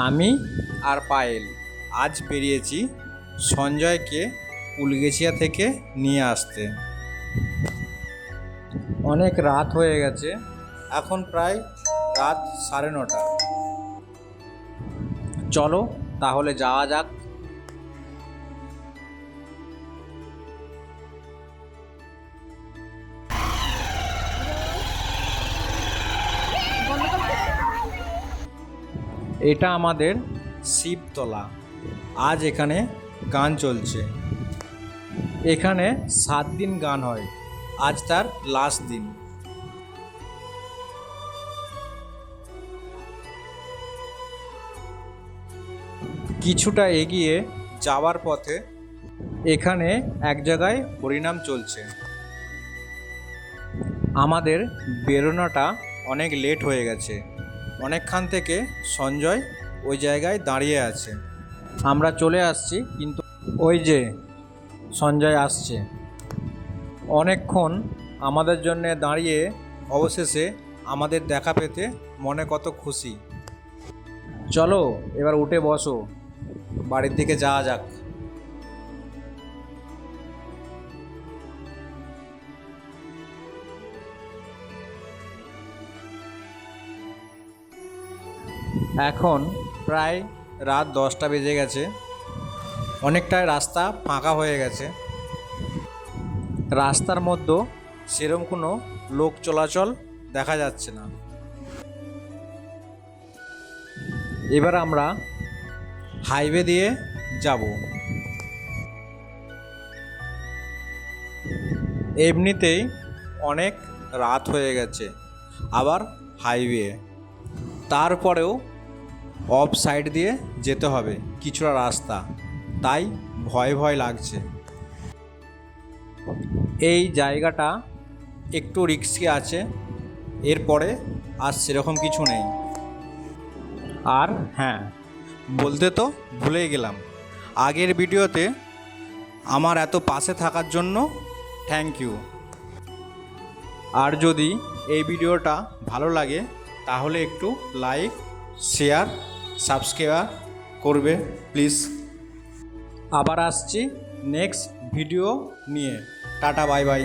আমি আর পায়েল আজ বেরিয়েছি সঞ্জয়কে উলগেছিয়া থেকে নিয়ে আসতে। অনেক রাত হয়ে গেছে, এখন প্রায় রাত 9:30। চলো তাহলে যাওয়া যাক। এটা আমাদের শিবতলা। আজ এখানে গান চলছে। এখানে 7 দিন গান হয়, আজ তার লাস্ট দিন। কিছুটা এগিয়ে যাওয়ার পথে এখানে এক জায়গায় হরিনাম চলছে। আমাদের বেরোনোটা অনেক লেট হয়ে গেছে। অনেকক্ষণ থেকে সঞ্জয় ওই জায়গায় দাঁড়িয়ে আছে। আমরা চলে আসছি, কিন্তু ওই যে সঞ্জয় আসছে। অনেকক্ষণ আমাদের জন্যে দাঁড়িয়ে অবশেষে আমাদের দেখা পেতে মনে কত খুশি। চলো এবার উঠে বসো, বাড়ির দিকে যাওয়া যাক। এখন প্রায় রাত 10টা বেজে গেছে। অনেকটাই রাস্তা ফাঁকা হয়ে গেছে। রাস্তার মধ্যে সেরকম কোনো লোক চলাচল দেখা যাচ্ছে না। এবার আমরা হাইওয়ে দিয়ে যাব। এমনিতেই অনেক রাত হয়ে গেছে, আবার হাইওয়ে, তারপরেও অফ সাইড দিয়ে যেতে হবে কিছুটা রাস্তা, তাই ভয় ভয় লাগছে। এই জায়গাটা একটু রিস্কি আছে, এরপরে আর সেরকম কিছু নেই। আর হ্যাঁ, বলতে তো ভুলেই গেলাম, আগের ভিডিওতে আমার এত পাশে থাকার জন্য থ্যাংক ইউ। আর যদি এই ভিডিওটা ভালো লাগে তাহলে একটু লাইক, শেয়ার, সাবস্ক্রাইব করবে প্লিজ। আবার আসছি নেক্সট ভিডিও নিয়ে। Tata, bye bye.